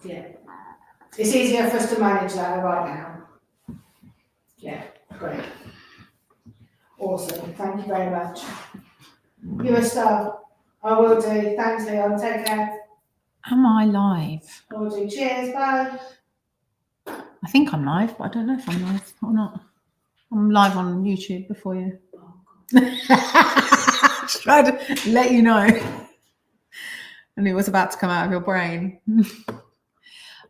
Yeah. It's easier for us to manage that right now. Yeah, great. Awesome. Thank you very much. You're a star. I will do. Thanks, Leon. Take care. Am I live? I will do. Cheers. Bye. I think I'm live, but I don't know if I'm live or not. I'm live on YouTube before you. Tried to let you know. And it was about to come out of your brain.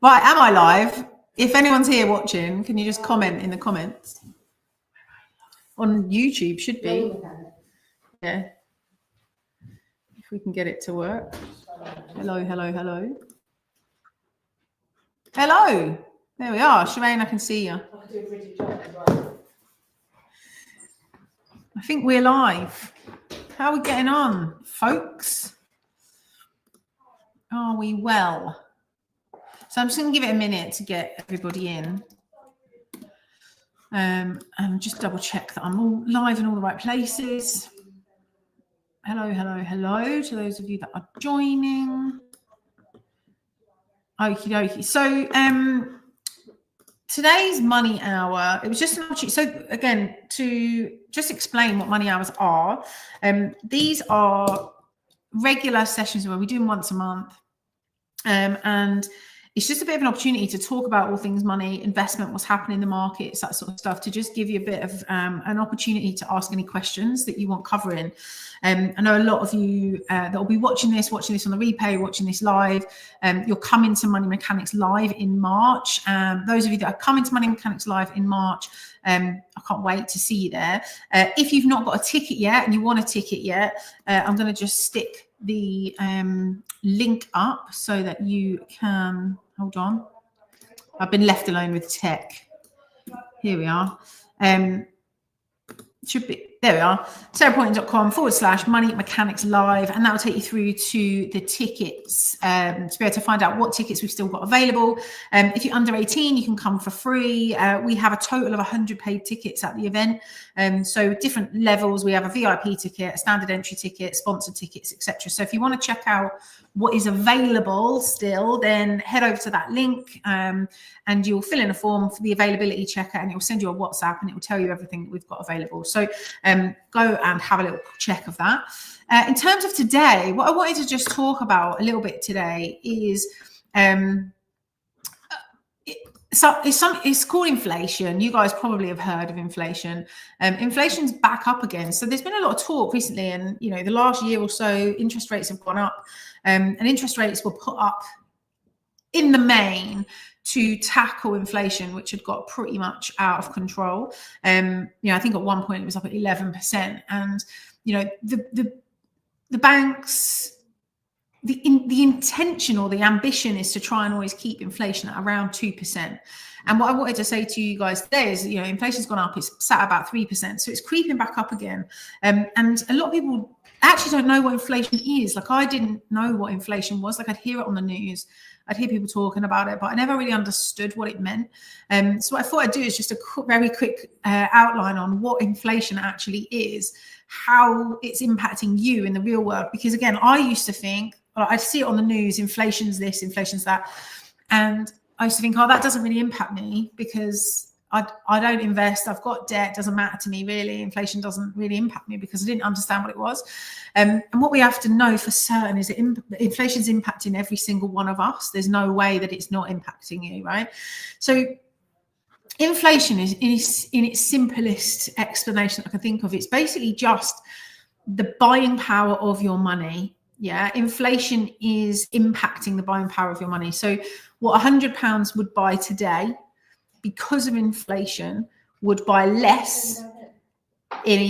Right, am I live? If anyone's here watching, can you just comment in the comments? On YouTube, should be. Yeah. If we can get it to work. Hello, hello, hello. Hello. There we are. Shireen, I can see you. I think we're live. How are we getting on, folks? Are we well? So I'm just going to give it a minute to get everybody in. And just double check that I'm all live in all the right places. Hello, hello, hello to those of you that are joining. Okie dokie. So today's money hour, it was just an opportunity. So again, to just explain what money hours are, these are regular sessions where we do them once a month. And it's just a bit of an opportunity to talk about all things money, investment, what's happening in the markets, that sort of stuff, to just give you a bit of an opportunity to ask any questions that you want covering. I know a lot of you that will be watching this on the replay, watching this live. You'll come into Money Mechanics Live in March. Those of you that are coming to Money Mechanics Live in March, I can't wait to see you there. If you've not got a ticket yet and you want a ticket yet, I'm going to just stick the link up so that you can, hold on. I've been left alone with tech. Here we are. Should be, there we are, sarahpoynton.com/Money Mechanics Live, and that will take you through to the tickets to be able to find out what tickets we've still got available. If you're under 18, you can come for free. We have a total of 100 paid tickets at the event. So different levels. We have a VIP ticket, a standard entry ticket, sponsored tickets, etc. So if you want to check out what is available still, then head over to that link and you'll fill in a form for the availability checker, and it will send you a WhatsApp and it will tell you everything that we've got available. So go and have a little check of that. In terms of today, what I wanted to just talk about a little bit today is it's called inflation. You guys probably have heard of inflation. Inflation's back up again. So there's been a lot of talk recently, and you know, the last year or so, interest rates have gone up, and interest rates were put up in the main to tackle inflation, which had got pretty much out of control. You know, I think at one point it was up at 11%, and you know, the banks. The intention or the ambition is to try and always keep inflation at around 2%. And what I wanted to say to you guys today is, you know, inflation's gone up, it's sat at about 3%. So it's creeping back up again. And a lot of people actually don't know what inflation is. Like, I didn't know what inflation was. Like, I'd hear it on the news. I'd hear people talking about it, but I never really understood what it meant. So what I thought I'd do is just a very quick outline on what inflation actually is, how it's impacting you in the real world. Because again, I used to think, I see it on the news, inflation's this, inflation's that. And I used to think, oh, that doesn't really impact me because I don't invest, I've got debt, doesn't matter to me really. Inflation doesn't really impact me because I didn't understand what it was. And what we have to know for certain is that inflation's impacting every single one of us. There's no way that it's not impacting you, right? So inflation is in its simplest explanation I can think of. It's basically just the buying power of your money. Yeah, inflation is impacting the buying power of your money. So what £100 would buy today, because of inflation, would buy less in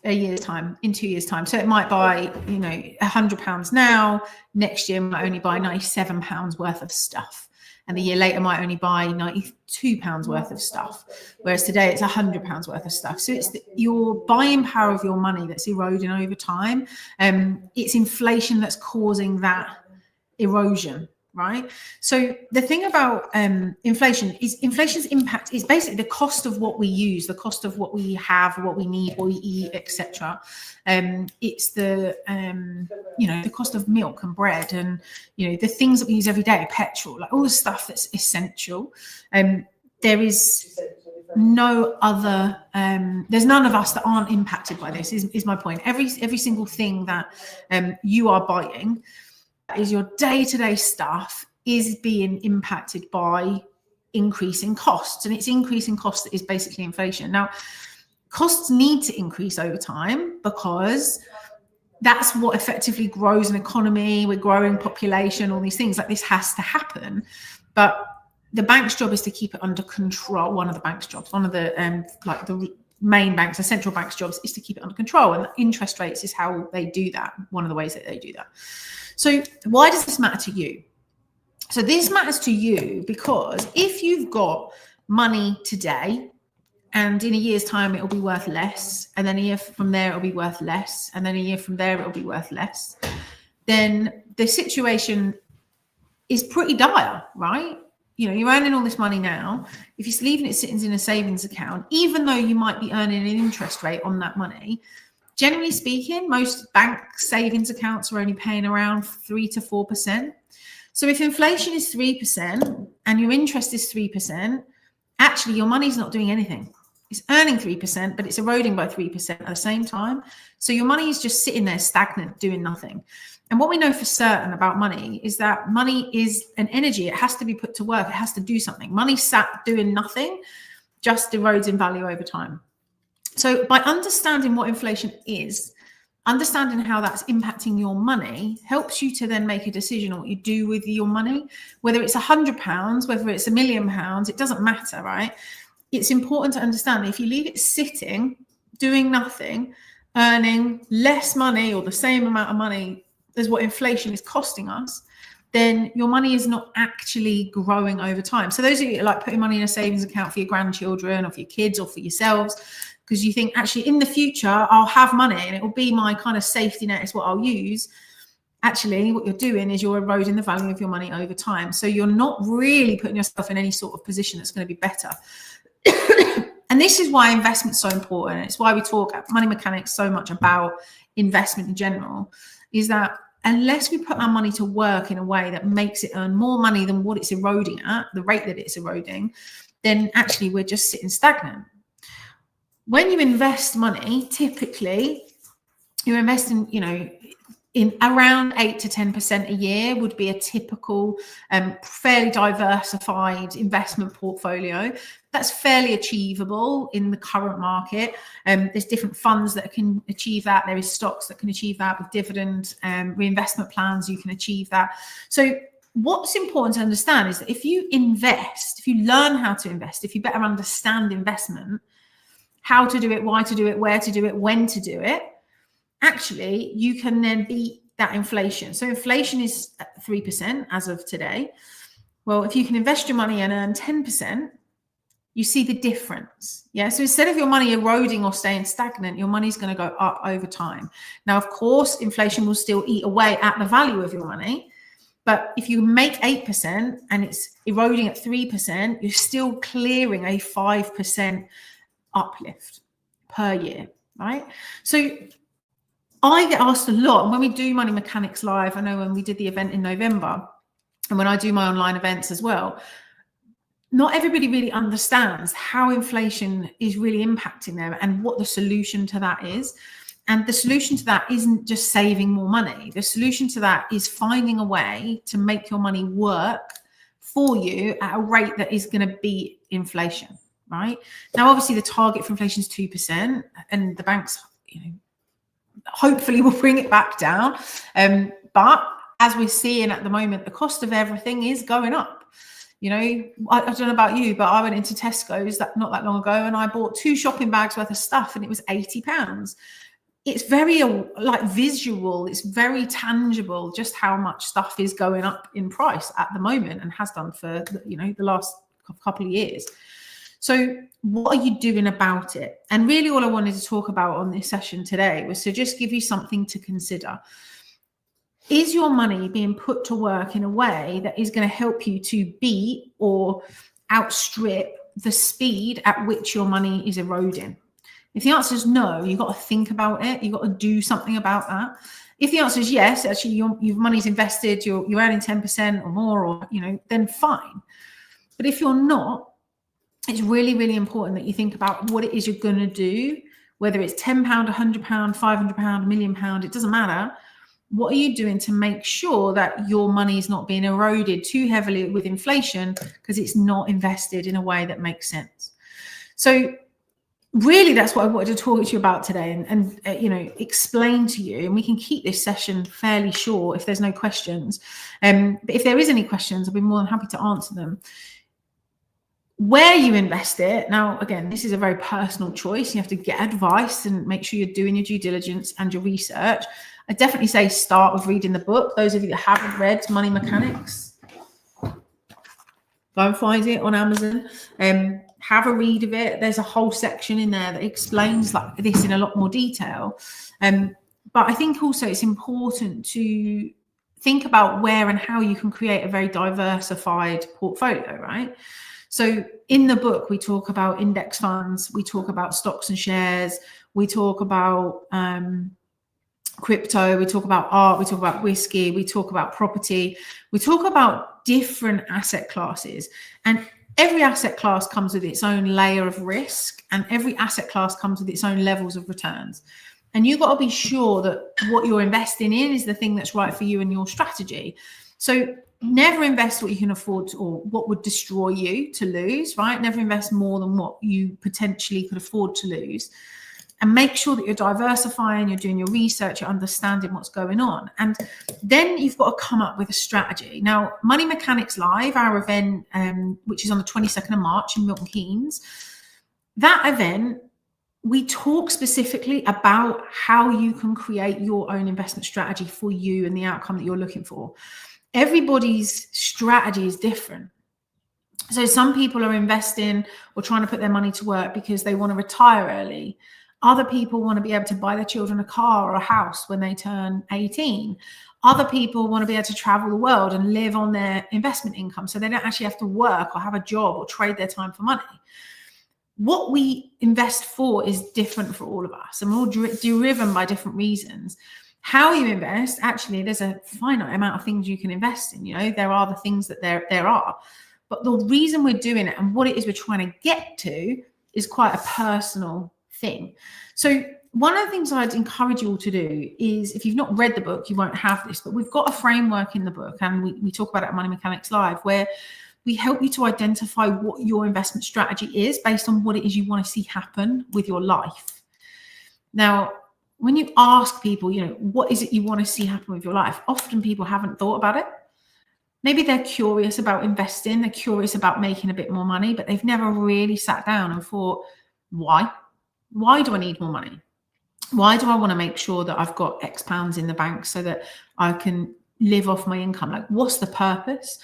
a year's time, in 2 years' time. So it might buy, you know, £100 now. Next year might only buy £97 worth of stuff, and the year later might only buy £92 worth of stuff, whereas today it's £100 worth of stuff. So it's your buying power of your money that's eroding over time. It's inflation that's causing that erosion, right? So the thing about inflation's impact is basically the cost of what we use, the cost of what we have, what we need, what we eat, etc. It's the the cost of milk and bread, and the things that we use every day, petrol, like all the stuff that's essential. There is no other there's none of us that aren't impacted by this, is my point. Every single thing that you are buying, is your day-to-day stuff, is being impacted by increasing costs, and it's increasing costs that is basically inflation. Now, costs need to increase over time because that's what effectively grows an economy. We're growing population, all these things, like this has to happen. But the bank's job is to keep it under control. One of the bank's jobs, one of the the main banks, the central bank's jobs, is to keep it under control. And interest rates is how they do that. One of the ways that they do that. So why does this matter to you? So this matters to you because if you've got money today, and in a year's time it'll be worth less, and then a year from there it'll be worth less, and then a year from there it'll be worth less, then the situation is pretty dire, right? You're earning all this money now. If you're leaving it sitting in a savings account, even though you might be earning an interest rate on that money, generally speaking, most bank savings accounts are only paying around 3 to 4%. So if inflation is 3% and your interest is 3%, actually your money's not doing anything. It's earning 3%, but it's eroding by 3% at the same time. So your money is just sitting there stagnant, doing nothing. And what we know for certain about money is that money is an energy. It has to be put to work. It has to do something. Money sat doing nothing just erodes in value over time. So by understanding what inflation is, understanding how that's impacting your money helps you to then make a decision on what you do with your money. Whether it's £100, whether it's £1 million, it doesn't matter, right? It's important to understand that if you leave it sitting, doing nothing, earning less money or the same amount of money as what inflation is costing us, then your money is not actually growing over time. So those of you like putting money in a savings account for your grandchildren or for your kids or for yourselves, because you think actually in the future I'll have money and it will be my kind of safety net, is what I'll use. Actually, what you're doing is you're eroding the value of your money over time. So you're not really putting yourself in any sort of position that's going to be better. And this is why investment's so important. It's why we talk at Money Mechanics so much about investment in general, is that unless we put our money to work in a way that makes it earn more money than what it's eroding at, the rate that it's eroding, then actually we're just sitting stagnant. When you invest money, typically you're investing, in around 8 to 10% a year would be a typical, fairly diversified investment portfolio. That's fairly achievable in the current market. There's different funds that can achieve that. There is stocks that can achieve that with dividend reinvestment plans. You can achieve that. So what's important to understand is that if you invest, if you learn how to invest, if you better understand investment, how to do it, why to do it, where to do it, when to do it, actually you can then beat that inflation. So inflation is at 3% as of today. Well, if you can invest your money and earn 10%, you see the difference. Yeah. So instead of your money eroding or staying stagnant, your money's going to go up over time. Now, of course, inflation will still eat away at the value of your money. But if you make 8% and it's eroding at 3%, you're still clearing a 5% uplift per year, right? So I get asked a lot, and when we do Money Mechanics Live, I know when we did the event in November, and when I do my online events as well, not everybody really understands how inflation is really impacting them and what the solution to that is. And the solution to that isn't just saving more money. The solution to that is finding a way to make your money work for you at a rate that is going to beat inflation, right? Now, obviously, the target for inflation is 2%, and the banks, hopefully will bring it back down. But as we're seeing at the moment, the cost of everything is going up. I don't know about you, but I went into Tesco's not that long ago and I bought 2 shopping bags worth of stuff and it was £80. It's very visual. It's very tangible just how much stuff is going up in price at the moment and has done for, the last couple of years. So what are you doing about it? And really all I wanted to talk about on this session today was to just give you something to consider. is your money being put to work in a way that is going to help you to beat or outstrip the speed at which your money is eroding? If the answer is no, you've got to think about it. You've got to do something about that. If the answer is yes, actually your money's invested, you're earning 10% or more, or then fine. But if you're not, it's really, really important that you think about what it is you're going to do, whether it's £10, £100, £500, £1 million, it doesn't matter. What are you doing to make sure that your money is not being eroded too heavily with inflation because it's not invested in a way that makes sense? So really, that's what I wanted to talk to you about today and explain to you. And we can keep this session fairly short if there's no questions. But if there is any questions, I'll be more than happy to answer them. Where you invest it, now, again, this is a very personal choice. You have to get advice and make sure you're doing your due diligence and your research. I definitely say start with reading the book. Those of you that haven't read Money Mechanics, go and find it on Amazon. Have a read of it. There's a whole section in there that explains like this in a lot more detail. But I think also it's important to think about where and how you can create a very diversified portfolio, right? So in the book, we talk about index funds, we talk about stocks and shares, we talk about crypto, we talk about art, we talk about whiskey, we talk about property, we talk about different asset classes. And every asset class comes with its own layer of risk, and every asset class comes with its own levels of returns. And you've got to be sure that what you're investing in is the thing that's right for you and your strategy. So never invest what you can afford to, or what would destroy you to lose, right? Never invest more than what you potentially could afford to lose. And make sure that you're diversifying, you're doing your research, you're understanding what's going on. And then you've got to come up with a strategy. Now, Money Mechanics Live, our event, which is on the 22nd of March in Milton Keynes, that event, we talk specifically about how you can create your own investment strategy for you and the outcome that you're looking for. Everybody's strategy is different. So some people are investing or trying to put their money to work because they want to retire early. Other people want to be able to buy their children a car or a house when they turn 18. Other people want to be able to travel the world and live on their investment income so they don't actually have to work or have a job or trade their time for money. What we invest for is different for all of us, and we're all driven by different reasons. How you invest, actually, there's a finite amount of things you can invest in. There are the things that there are. But the reason we're doing it and what it is we're trying to get to is quite a personal thing. So one of the things I'd encourage you all to do is, if you've not read the book, you won't have this, but we've got a framework in the book, and we talk about it at Money Mechanics Live, where we help you to identify what your investment strategy is based on what it is you want to see happen with your life. Now, when you ask people, what is it you want to see happen with your life? Often people haven't thought about it. Maybe they're curious about investing, they're curious about making a bit more money, but they've never really sat down and thought, why? Why do I need more money? Why do I want to make sure that I've got X pounds in the bank so that I can live off my income? Like, what's the purpose?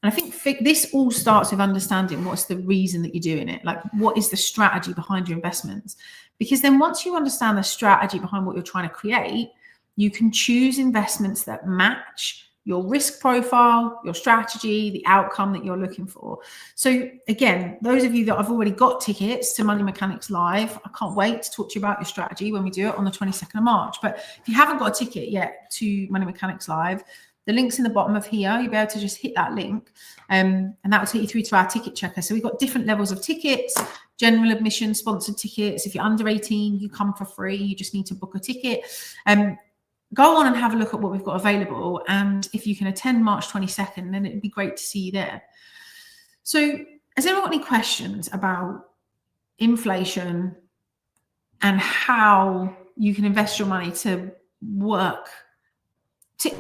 And I think this all starts with understanding what's the reason that you're doing it. Like, what is the strategy behind your investments? Because then once you understand the strategy behind what you're trying to create, you can choose investments that match your risk profile, your strategy, the outcome that you're looking for. So again, those of you that have already got tickets to Money Mechanics Live, I can't wait to talk to you about your strategy when we do it on the 22nd of March. But if you haven't got a ticket yet to Money Mechanics Live, the link's in the bottom of here. You'll be able to just hit that link, and that will take you through to our ticket checker. So we've got different levels of tickets, general admission, sponsored tickets. If you're under 18, you come for free. You just need to book a ticket. Go on and have a look at what we've got available. And if you can attend March 22nd, then it'd be great to see you there. So has anyone got any questions about inflation and how you can invest your money to work,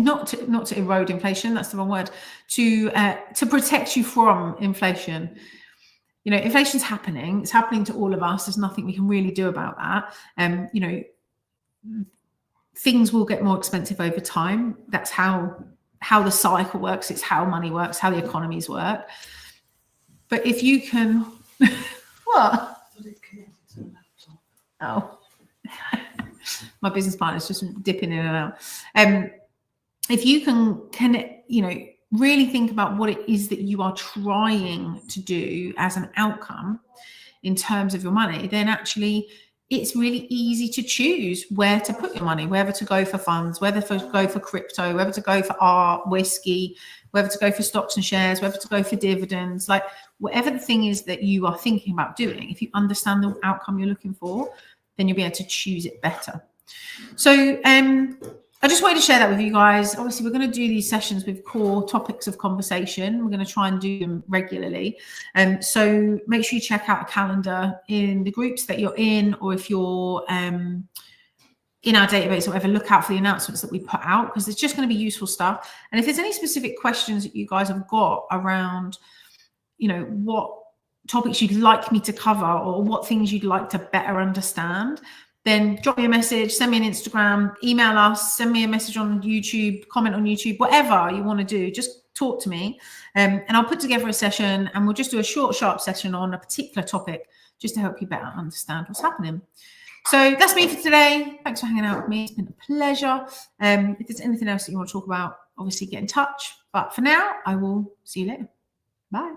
not to erode inflation, that's the wrong word, to protect you from inflation? Inflation's happening. It's happening to all of us. There's nothing we can really do about that. Things will get more expensive over time. That's how the cycle works. It's how money works, how the economies work. But if you can, what? Oh, my business partner's just dipping in and out. if you can, you know, really think about what it is that you are trying to do as an outcome in terms of your money, then actually it's really easy to choose where to put your money, whether to go for funds, whether to go for crypto, whether to go for art, whiskey, whether to go for stocks and shares, whether to go for dividends, like whatever the thing is that you are thinking about doing, if you understand the outcome you're looking for, then you'll be able to choose it better. So I just wanted to share that with you guys. Obviously, we're going to do these sessions with core topics of conversation. We're going to try and do them regularly. So make sure you check out a calendar in the groups that you're in, or if you're in our database or whatever, look out for the announcements that we put out, because it's just going to be useful stuff. And if there's any specific questions that you guys have got around, you know, what topics you'd like me to cover or what things you'd like to better understand, then drop me a message, send me an Instagram, email us, send me a message on YouTube, comment on YouTube, whatever you want to do, just talk to me. And I'll put together a session and we'll just do a short, sharp session on a particular topic just to help you better understand what's happening. So that's me for today. Thanks for hanging out with me. It's been a pleasure. If there's anything else that you want to talk about, obviously get in touch. But for now, I will see you later. Bye.